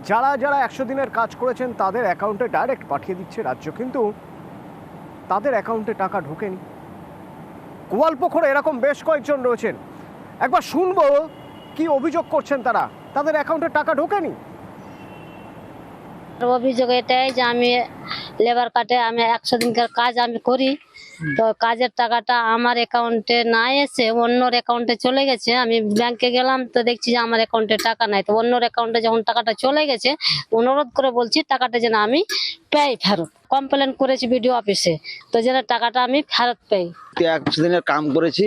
যারা যারা 100 দিনের কাজ করেছেন তাদের অ্যাকাউন্টে ডাইরেক্ট পাঠিয়ে দিচ্ছে রাজ্য, কিন্তু তাদের অ্যাকাউন্টে টাকা ঢোকেনি। গোয়ালপুকুরে এরকম বেশ কয়েকজন রয়েছেন, একবার শুনবো কি অভিযোগ করছেন তারা। তাদের অ্যাকাউন্টে টাকা ঢোকেনি। অভিযোগ এটাই যে আমি লেবার কার্ডে আমি 100 দিনকার কাজ আমি করি, তো কাজের টাকাটা আমার অ্যাকাউন্টে না এসে অন্যর অ্যাকাউন্টে চলে গেছে। আমি ব্যাংকে গেলাম তো দেখছি যে আমার অ্যাকাউন্টে টাকা নাই, তো অন্যর অ্যাকাউন্টে যখন টাকাটা চলে গেছে অনুরোধ করে বলছি টাকাটা যেন আমি পাই ফেরত। কমপ্লেন করেছি বিডিও অফিসে, তো যেন টাকাটা আমি ফেরত পাই। 100 দিনের কাম করেছি,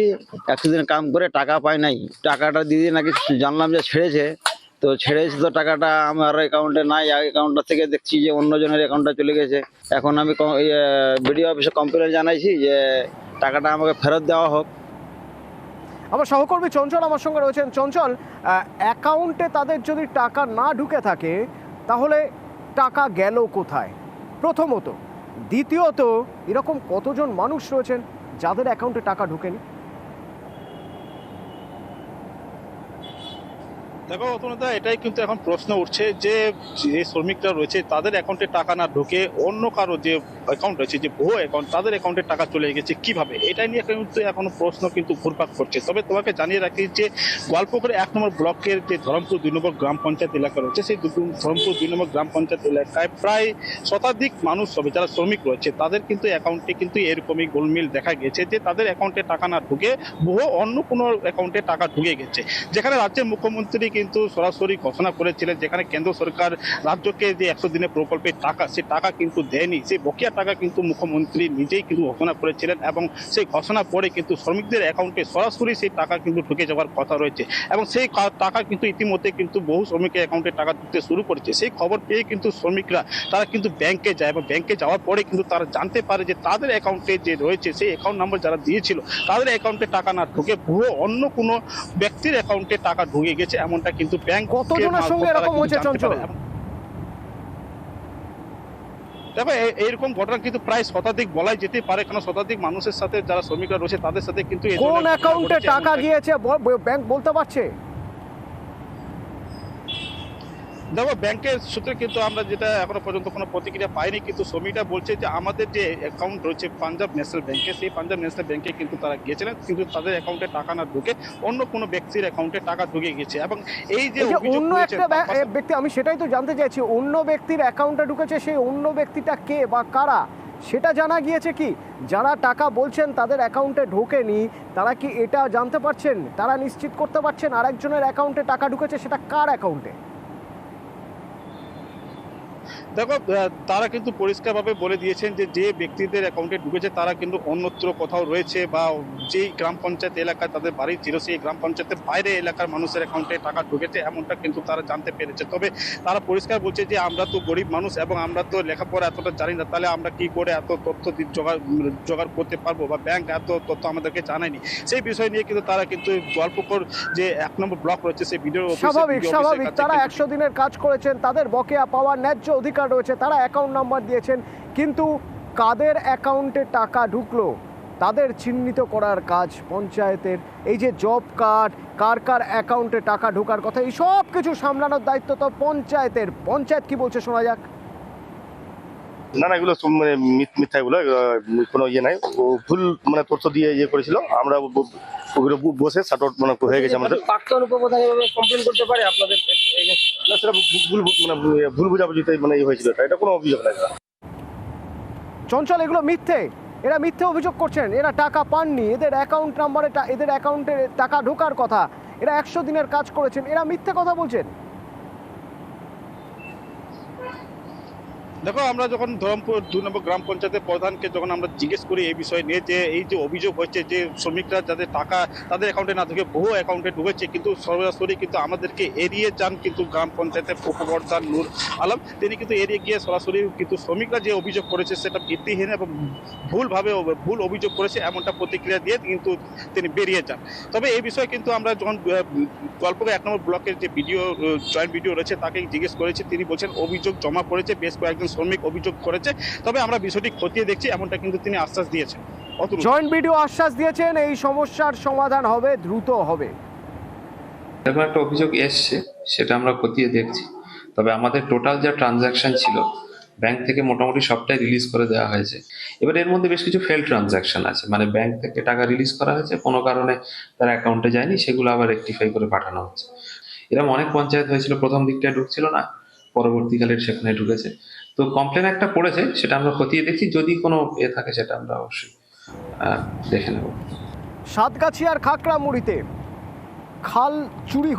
100 দিনের কাম করে টাকা পাই নাই। টাকাটা দিদি নাকি জানলাম যে ছেড়েছে, তো ছেড়েছে তো টাকাটা আমার অ্যাকাউন্টে নাই। অ্যাকাউন্টটা থেকে দেখছি যে অন্যজনের অ্যাকাউন্টে চলে গেছে। এখন আমি বিডিও অফিসে কমপ্লেন জানাইছি যে টাকাটা আমাকে ফেরত দেওয়া হোক। আমার সহকর্মী চঞ্চল আমার সঙ্গে রয়েছেন। চঞ্চল, অ্যাকাউন্টে তাদের যদি টাকা না ঢুকে থাকে তাহলে টাকা গেল কোথায় প্রথমত? দ্বিতীয়ত, এরকম কতজন মানুষ রয়েছেন যাদের অ্যাকাউন্টে টাকা ঢোকেনি? দেখো অতনুদা, এটাই কিন্তু এখন প্রশ্ন উঠছে যে যে শ্রমিকরা রয়েছে তাদের অ্যাকাউন্টে টাকা না ঢোকে অন্য কারো যে অ্যাকাউন্ট রয়েছে, যে ভুয়ো অ্যাকাউন্ট, তাদের অ্যাকাউন্টে টাকা চলে গেছে কিভাবে, এটা নিয়ে কিন্তু এখনো প্রশ্ন কিন্তু ঘুরপাক করছে। তবে তোমাকে জানিয়ে রাখি যে গোয়ালপুকুরে 1 নম্বর ব্লকের যে ধরমপুর 2 নম্বর গ্রাম পঞ্চায়েত এলাকা রয়েছে, সেই ধরমপুর 2 নম্বর গ্রাম পঞ্চায়েত এলাকায় প্রায় শতাধিক মানুষ হবে যারা শ্রমিক রয়েছে, তাদের কিন্তু অ্যাকাউন্টে কিন্তু এরকমই গোলমিল দেখা গেছে যে তাদের অ্যাকাউন্টে টাকা না ঢুকে ভুয়ো অন্য কোনো অ্যাকাউন্টে টাকা ঢুকে গেছে। যেখানে রাজ্যের মুখ্যমন্ত্রী কিন্তু সরাসরি ঘোষণা করেছিলেন, যেখানে কেন্দ্র সরকার রাজ্যকে যে 100 দিনের প্রকল্পের টাকা, সে টাকা কিন্তু দেয়নি। সেই বকেয়া টাকা কিন্তু মুখ্যমন্ত্রী নিজেই কিন্তু ঘোষণা করেছিলেন, এবং সেই ঘোষণা পরে কিন্তু শ্রমিকদের অ্যাকাউন্টে সরাসরি সেই টাকা কিন্তু ঢুকে যাওয়ার কথা রয়েছে, এবং সেই টাকা কিন্তু ইতিমধ্যে কিন্তু বহু শ্রমিকের অ্যাকাউন্টে টাকা ঢুকতে শুরু করেছে। সেই খবর পেয়ে কিন্তু শ্রমিকরা তারা কিন্তু ব্যাংকে যায়, এবং ব্যাংকে যাওয়ার পরে কিন্তু তারা জানতে পারে যে তাদের অ্যাকাউন্টে যে রয়েছে সেই অ্যাকাউন্ট নাম্বার যারা দিয়েছিল তাদের অ্যাকাউন্টে টাকা না ঢুকে ভুয়ো অন্য কোনো ব্যক্তির অ্যাকাউন্টে টাকা ঢুকে গেছে, এমনটা কিন্তু ব্যাংক কতজনের সঙ্গে এরকম হয়েছে চঞ্চল? দেখো এইরকম ঘটনা কিন্তু প্রায় শতাধিক বলাই যেতে পারে, কারণ শতাধিক মানুষের সাথে যারা শ্রমিকরা রয়েছে তাদের সাথে কিন্তু কোন অ্যাকাউন্টে টাকা গিয়েছে ব্যাংক বলতে পারছে? দেখো ব্যাংকের সূত্রে কিন্তু আমরা যেটা এখনো পর্যন্ত কোনো প্রতিক্রিয়া পাইনি, কিন্তু শ্রমিকরা বলছে যে আমাদের যে অ্যাকাউন্ট রয়েছে পাঞ্জাব ন্যাশনাল ব্যাংকে, সেই পাঞ্জাব ন্যাশনাল ব্যাংকে কিন্তু তারা গিয়েছিলেন, কিন্তু তাদের অ্যাকাউন্টে টাকা না ঢুকে অন্য কোনো ব্যক্তির অ্যাকাউন্টে টাকা ঢুকে গেছে। এবং এই যে অন্য একটা ব্যক্তি, আমি সেটাই তো জানতে চাইছি, অন্য ব্যক্তির অ্যাকাউন্টে ঢুকেছে, সেই অন্য ব্যক্তিটা কে বা কারা সেটা জানা গিয়েছে কি? যারা টাকা বলছেন তাদের অ্যাকাউন্টে ঢোকেনি, তারা কি এটা জানতে পারছেন, তারা নিশ্চিত করতে পারছেন আরেকজনের অ্যাকাউন্টে টাকা ঢুকেছে, সেটা কার অ্যাকাউন্টে? দেখো তারা কিন্তু পরিষ্কারভাবে বলে দিয়েছেন যে যে ব্যক্তিদের অ্যাকাউন্টে ঢুকেছে তারা কিন্তু অন্যত্র কোথাও রয়েছে, বা যেই গ্রাম পঞ্চায়েত এলাকায় তাদের বাড়ি ছিল সেই গ্রাম পঞ্চায়েতের বাইরে এলাকার মানুষের অ্যাকাউন্টে টাকা ঢুকেছে, এমনটা কিন্তু তারা জানতে পেরেছে। তবে তারা পরিষ্কার বলছে যে আমরা তো গরিব মানুষ এবং আমরা তো লেখাপড়া এতটা জানি না, তাহলে আমরা কি করে এত তথ্য জোগাড় করতে পারবো, বা ব্যাংক এত তথ্য আমাদেরকে জানায়নি। সেই বিষয় নিয়ে কিন্তু তারা কিন্তু গোয়ালপুকুর যে 1 নম্বর ব্লক রয়েছে সেই ভিডিও স্বাভাবিক তারা 100 দিনের কাজ করেছেন, তাদের বকেয়া পাওয়ার ন্যায্য অধিকার রয়েছে, তারা অ্যাকাউন্ট নাম্বার দিয়েছেন, কিন্তু কাদের অ্যাকাউন্টে টাকা ঢুকলো তাদের চিহ্নিত করার কাজ পঞ্চায়েতের। এই যে জব কার্ড, কার কার অ্যাকাউন্টে টাকা ঢোকার কথা, এই সব কিছু সামলানোর দায়িত্ব তো পঞ্চায়েতের। পঞ্চায়েত কি বলছে শোনা যাক। না না, এগুলো মানে মিথ্যা, এগুলো কোনো ইয়ে নাই, ভুল মানে তথ্য দিয়ে ইয়ে করেছিল। আমরা ওগুলো বসে সার্ট মানে হয়ে গেছে আমাদের। প্রাক্তন উপপ্রধান কমপ্লেন করতে পারে আপনাদের? না, সেটা ভুল মানে ভুল বুঝাবুঝিতে মানে ইয়ে হয়েছিল, এটা কোনো অভিযোগ নাই। চঞ্চল, এগুলো মিথ্যে, এরা মিথ্যে অভিযোগ করছেন, এরা টাকা পাননি, এদের অ্যাকাউন্ট নাম্বারে এদের অ্যাকাউন্টে টাকা ঢোকার কথা, এরা 100 দিনের কাজ করেছেন, এরা মিথ্যে কথা বলছেন। দেখো আমরা যখন ধরমপুর 2 নম্বর গ্রাম পঞ্চায়েতের প্রধানকে যখন আমরা জিজ্ঞেস করি এই বিষয় নিয়ে, যে এই যে অভিযোগ হচ্ছে যে শ্রমিকরা যাদের টাকা তাদের অ্যাকাউন্টে না ঢুকে বহু অ্যাকাউন্টে ঢুকেছে, কিন্তু সরাসরি কিন্তু আমাদেরকে এড়িয়ে যান কিন্তু গ্রাম পঞ্চায়েতের উপপ্রধান নূর আলম, তিনি কিন্তু এড়িয়ে গিয়ে সরাসরি কিন্তু শ্রমিকরা যে অভিযোগ করেছে সেটা ভিত্তিহীন এবং ভুল অভিযোগ করেছে এমনটা প্রতিক্রিয়া দিয়ে কিন্তু তিনি বেরিয়ে যান। তবে এই বিষয়ে কিন্তু আমরা যখন গোয়ালপুকুর 1 নম্বর ব্লকের যে জয়েন্ট ভিডিও রয়েছে তাকে জিজ্ঞেস করেছি, তিনি বলছেন অভিযোগ জমা পড়েছে, বেশ কয়েকজন শ্রমিক অভিযোগ করেছে, তবে আমরা বিষয়টি খতিয়ে দেখছি, এমনটা কিন্তু তিনি আশ্বাস দিয়েছেন। জয়েন্ট ভিডিও আশ্বাস দিয়েছেন এই সমস্যার সমাধান হবে, দ্রুত হবে। এরকম একটা অভিযোগ এসছে, সেটা আমরা খতিয়ে দেখছি। তবে আমাদের টোটাল যা ট্রানজাকশন ছিল ব্যাংক থেকে মোটামুটি সবটাই রিলিজ করে দেওয়া হয়েছে। এবার এর মধ্যে বেশ কিছু ফেল ট্রানজাকশন আছে, মানে ব্যাংক থেকে টাকা রিলিজ করা হয়েছে, কোনো কারণে তার অ্যাকাউন্টে যায়নি, সেগুলো আবার রেকটিফাই করে পাঠানো হচ্ছে। এরকম অনেক পঞ্চায়েত হয়েছিল, প্রথম দিকটায় ঢুকছিল না, পরবর্তীকালে সেখানে ঢুকেছে। তো কমপ্লেন একটা পড়েছে, সেটা আমরা খতিয়ে দেখছি, যদি কোনো থাকে সেটা আমরা অবশ্যই দেখে নেব। সাতগাছিয়ার খাকড়ামুড়িতে খাল চুরি